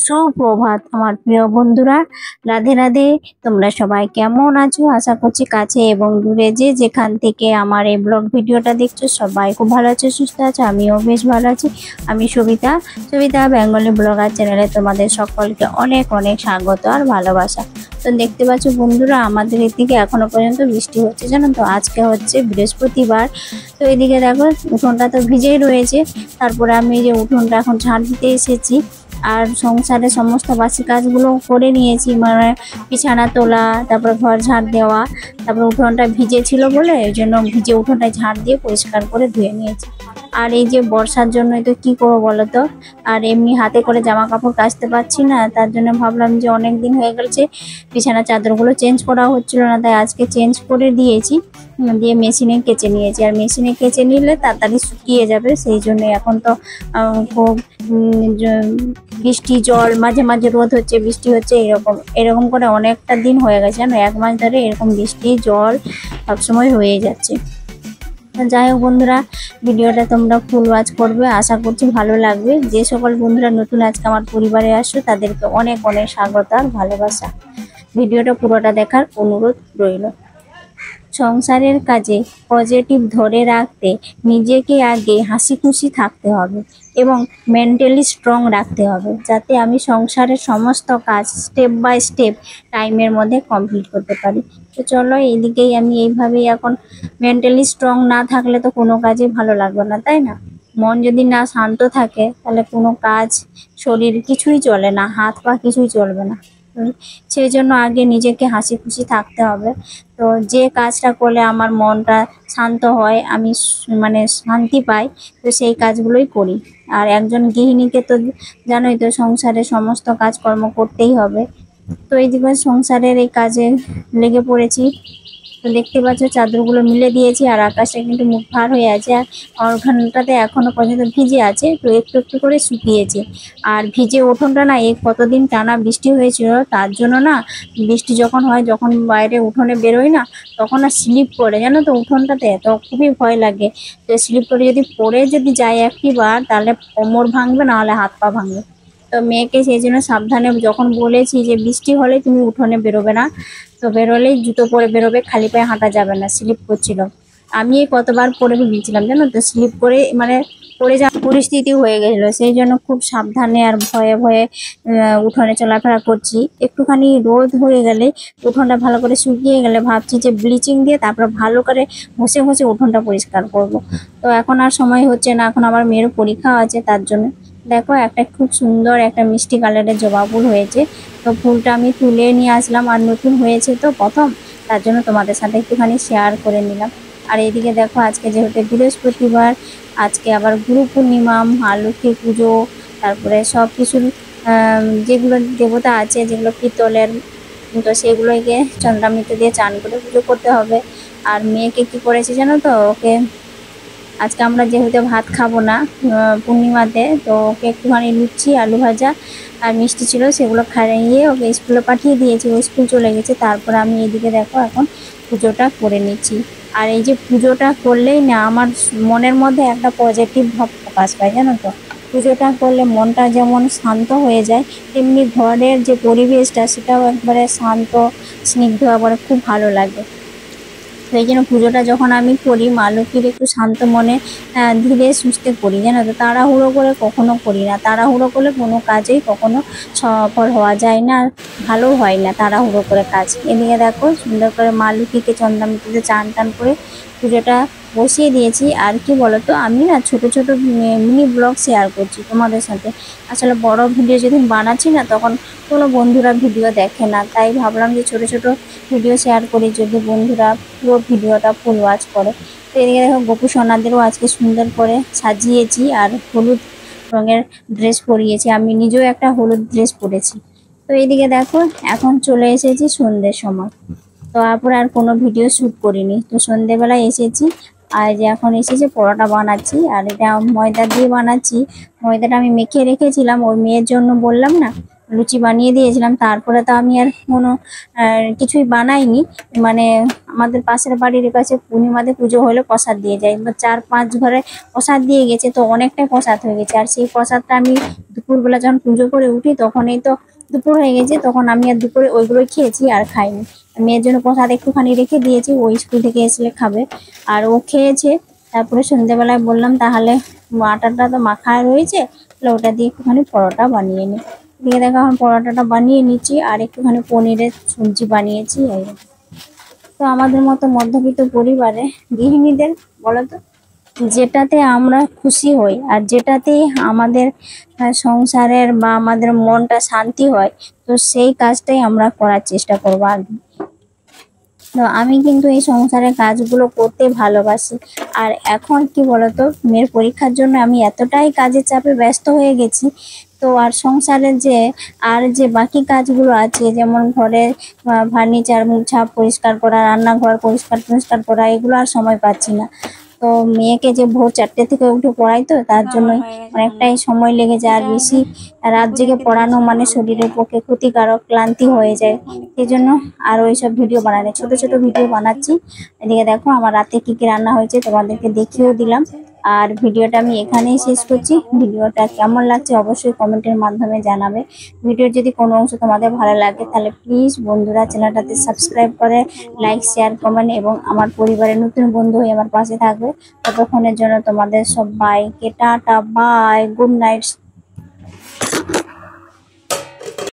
সুপ্রভাত আমার প্রিয় বন্ধুরা, রাধে রাধে। তোমরা সবাই কেমন আছো? আশা করছি কাছে এবং দূরে যে যেখান থেকে আমার এই ব্লগ ভিডিওটা দেখছো সবাই খুব ভালো আছো, সুস্থ আছো। আমিও বেশ ভালো আছি। আমি সবিতা বেঙ্গলি ব্লগার চ্যানেলে তোমাদের সকলকে অনেক অনেক স্বাগত আর ভালোবাসা। তো দেখতে পাচ্ছ বন্ধুরা, আমাদের এদিকে এখনো পর্যন্ত বৃষ্টি হচ্ছে, জানো তো। আজকে হচ্ছে বৃহস্পতিবার। তো এদিকে দেখো উঠোনটা তো ভিজেই রয়েছে। তারপরে আমি এই যে উঠোনটা এখন ঝাড় দিতে এসেছি আর সংসারের সমস্ত বাসি কাজগুলো করে নিয়েছি, মানে বিছানা তোলা, তারপর ঘর ঝাড় দেওয়া, তারপর উঠোনটা ভিজে ছিল বলে ওই জন্য ভিজে উঠোনটা ঝাড় দিয়ে পরিষ্কার করে ধুয়ে নিয়েছি। আর এই যে বর্ষার জন্যই তো কি করবো বলো তো, আর এমনি হাতে করে জামা কাপড় কাচতে পারছি না, তার জন্য ভাবলাম যে অনেক দিন হয়ে গেছে বিছানা চাদরগুলো চেঞ্জ করা হচ্ছিল না, তাই আজকে চেঞ্জ করে দিয়েছি, দিয়ে মেশিনে কেচে নিয়েছি। আর মেশিনে কেচে নিলে তাড়াতাড়ি শুকিয়ে যাবে, সেই জন্য এখন তো খুব বৃষ্টি জল, মাঝে মাঝে রোদ হচ্ছে বৃষ্টি হচ্ছে, এরকম করে অনেকটা দিন হয়ে গেছে জানো, 1 মাস ধরে এরকম বৃষ্টি জল সবসময় হয়ে যাচ্ছে। যাই হোক বন্ধুরা, ভিডিওটা তোমরা ফুল ওয়াচ করবে, আশা করছি ভালো লাগবে। যে সকল বন্ধুরা নতুন আজকে আমার পরিবারে আসো তাদেরকে অনেক অনেক স্বাগত আর ভালোবাসা। ভিডিওটা পুরোটা দেখার অনুরোধ রইল। সংসারের কাজে পজিটিভ ধরে রাখতে নিজেকে আগে হাসি খুশি থাকতে হবে এবং মেন্টালি স্ট্রং রাখতে হবে, যাতে আমি সংসারের সমস্ত কাজ স্টেপ বাই স্টেপ টাইমের মধ্যে কমপ্লিট করতে পারি। তো চলো এইদিকেই আমি এইভাবেই এখন মেন্টালি স্ট্রং না থাকলে তো কোনো কাজই ভালো লাগবে না, তাই না? মন যদি না শান্ত থাকে তাহলে কোনো কাজ, শরীর কিছুই চলে না, হাত পা কিছুই চলবে না। সেই জন্য আগে নিজেকে হাসি খুশি থাকতে হবে। তো যে কাজটা করলে আমার মনটা শান্ত হয়, আমি মানে শান্তি পাই, তো সেই কাজগুলোই করি। আর একজন গৃহিণীকে তো জানোই তো, সংসারে সমস্ত কাজকর্ম করতেই হবে। তো এইদিকে সংসারের এই কাজে লেগে পড়েছি। তো দেখতে পাচ্ছ চাদরগুলো মিলে দিয়েছি আর আকাশে কিন্তু মুখ ভার হয়ে আছে, আর ওখানটাতে এখনো পর্যন্ত ভিজে আছে, তো একটু একটু করে শুকিয়েছে। আর ভিজে উঠোনটা না, এই কতদিন টানা বৃষ্টি হয়েছিল, তার জন্য না বৃষ্টি যখন হয়, যখন বাইরে উঠোনে বেরোই না, তখন আর স্লিপ করে, জানো তো উঠোনটাতে, তো খুবই ভয় লাগে যে স্লিপ করে যদি যায় একটিবার, তাহলে কোমর ভাঙবে, নাহলে হাত পা ভাঙবে। তো মেয়েকে সেই জন্য সাবধানে যখন বলেছি যে বৃষ্টি হলে তুমি উঠোনে বেরোবে না, তো বেরোলেই জুতো পরে বেরোবে, খালি পায়ে হাঁটা যাবে না, স্লিপ করছিল। আমি কতবার পরে গিয়েছিলাম জানো তো, স্লিপ করে মানে পড়ে যাওয়ার পরিস্থিতি হয়ে গেছিলো। সেই জন্য খুব সাবধানে আর ভয়ে ভয়ে উঠোনে চলাফেরা করছি। একটুখানি রোদ হয়ে গেলে, উঠোনটা ভালো করে শুকিয়ে গেলে ভাবছি যে ব্লিচিং দিয়ে তারপর ভালো করে ঘষে ঘষে উঠোনটা পরিষ্কার করব। তো এখন আর সময় হচ্ছে না, এখন আমার মেয়ের পরীক্ষা আছে, তার জন্য। দেখো একটা খুব সুন্দর একটা মিষ্টি কালারের জবা ফুল হয়েছে, তো ফুলটা আমি তুলে নিয়ে আসলাম, আর নতুন হয়েছে তো প্রথম, তার জন্য তোমাদের সাথে একটুখানি শেয়ার করে নিলাম। আর এইদিকে দেখো আজকে যেহেতু বৃহস্পতিবার, আজকে আবার গুরু পূর্ণিমা, মা লক্ষ্মীর পুজো, তারপরে সব কিছুর যেগুলো দেবতা আছে, যেগুলো পিতলের, তো সেগুলোকে চন্দ্রামৃত দিয়ে চান করে পুজো করতে হবে। আর মেয়েকে কি করেছে জানো তো, ওকে আজকে আমরা যেহেতু ভাত খাবো না পূর্ণিমাতে, তো ওকে একটুখানি লুচি, আলু ভাজা আর মিষ্টি ছিল, সেগুলো খাইয়ে ওকে স্কুলে পাঠিয়ে দিয়েছি, ও স্কুল চলে গেছে। তারপরে আমি এদিকে দেখো এখন পুজোটা করে নিচ্ছি। আর এই যে পুজোটা করলেই না আমার মনের মধ্যে একটা পজিটিভ ভাব প্রকাশ পায়, জানো তো। পুজোটা করলে মনটা যেমন শান্ত হয়ে যায়, তেমনি ঘরের যে পরিবেশটা সেটাও একবারে শান্ত স্নিগ্ধ, একবারে খুব ভালো লাগে। সেই জন্য পুজোটা যখন আমি করি, মা লক্ষ্মীর একটু শান্ত মনে ধীরে সুস্থে করি, জানো তো। তাড়াহুড়ো করে কখনো করি না, তাড়াহুড়ো করলে কোনো কাজেই কখনো সফল হওয়া যায় না, আর ভালো হয় না তাড়াহুড়ো করে কাজ। এদিকে দেখো সুন্দর করে মা লক্ষ্মীকে চন্দ্রামৃততে চান টান করে পুজোটা বসিয়ে দিয়েছি। আর কি বলতো, আমি না ছোট ছোট মিনি ব্লগ শেয়ার করছি তোমাদের সাথে। আসলে বড় ভিডিও যেদিন বানাচ্ছি না তখন কোনো বন্ধুরা ভিডিও দেখে না, তাই ভাবলাম যে ছোট ছোট ভিডিও শেয়ার করি, যদি বন্ধুরা পুরো ভিডিওটা ফুল ওয়াচ করে। তো এদিকে দেখো গোপু সোনাদেরও আজকে সুন্দর করে সাজিয়েছি আর হলুদ রঙের ড্রেস পরিয়েছি, আমি নিজেও একটা হলুদ ড্রেস পরেছি। তো এইদিকে দেখো এখন চলে এসেছি সন্ধ্যের সময়, তো তারপর আর কোনো ভিডিও শ্যুট করিনি। তো সন্ধ্যেবেলায় এসেছি, আর যে এখন এসেছে পরোটা বানাচ্ছি, আর এটা ময়দা দিয়ে বানাচ্ছি। ময়দাটা আমি মেখে রেখেছিলাম, ওই মেয়ের জন্য বললাম না লুচি বানিয়ে দিয়েছিলাম, তারপরে তো আমি আর কোনো কিছুই বানাইনি। মানে আমাদের পাশের বাড়ির কাছে পূর্ণিমাতে পুজো হলে প্রসাদ দিয়ে যায়, 4-5 ঘরে প্রসাদ দিয়ে গেছে, তো অনেকটাই প্রসাদ হয়ে গেছে। আর সেই প্রসাদটা আমি দুপুরবেলা যখন পুজো করে উঠি তখনই তো দুপুর হয়ে গেছে, তখন আমি আর দুপুরে ওইগুলোই খেয়েছি আর খাইনি। মেয়ের জন্য প্রসাদ একটুখানি রেখে দিয়েছি, ওই স্কুল থেকে এসলে খাবে, আর ও খেয়েছে। তারপরে সন্ধ্যেবেলায় বললাম তাহলে আটাটা তো মাখা রয়েছে, তাহলে ওটা দিয়ে একটুখানি পরোটা বানিয়ে নিই। দিয়ে দেখো এখন পরোটাটা বানিয়ে নিচ্ছি, আর একটুখানি পনিরের সবজি বানিয়েছি। এই তো আমাদের মতো মধ্যবিত্ত পরিবারে গৃহিণীদের বলতো যেটাতে আমরা খুশি হই আর যেটাতে আমাদের সংসারের বা আমাদের মনটা শান্তি হয়, তো সেই কাজটাই আমরা করার চেষ্টা করবো। আর তো আমি কিন্তু এই সংসারের কাজগুলো করতে ভালোবাসি। আর এখন কি বলতো, মেয়ের পরীক্ষার জন্য আমি এতটাই কাজের চাপে ব্যস্ত হয়ে গেছি, তো আর সংসারের যে বাকি কাজগুলো আছে, যেমন ঘরের ফার্নিচার মুছা পরিষ্কার করা, রান্নাঘর পরিষ্কার করা, এগুলো আর সময় পাচ্ছি না। তো মেয়েকে যে ভোর 4টে থেকে উঠে পড়াই, তো তার জন্য অনেকটাই সময় লেগে যায়। আর বেশি রাত জেগে পড়ানো মানে শরীরের পক্ষে ক্ষতিকারক, ক্লান্তি হয়ে যায়। সেই জন্য আর ওইসব ভিডিও বানানো, ছোট ছোট ভিডিও বানাচ্ছি। এদিকে দেখো আমার রাতে কি কি রান্না হয়েছে তোমাদেরকে দেখিয়েও দিলাম। আর ভিডিওটা আমি এখানেই শেষ করছি। ভিডিওটা কেমন লাগছে অবশ্যই কমেন্টের মাধ্যমে জানাবে। ভিডিওর যদি কোনো অংশ তোমাদের ভালো লাগে তাহলে প্লিজ বন্ধুরা চ্যানেলটাতে সাবস্ক্রাইব করে লাইক শেয়ার কমেন্ট এবং আমার পরিবারের নতুন বন্ধু হয়ে আমার পাশে থাকবে। ততক্ষণের জন্য তোমাদের সবাইকে টাটা, বাই, গুড নাইট।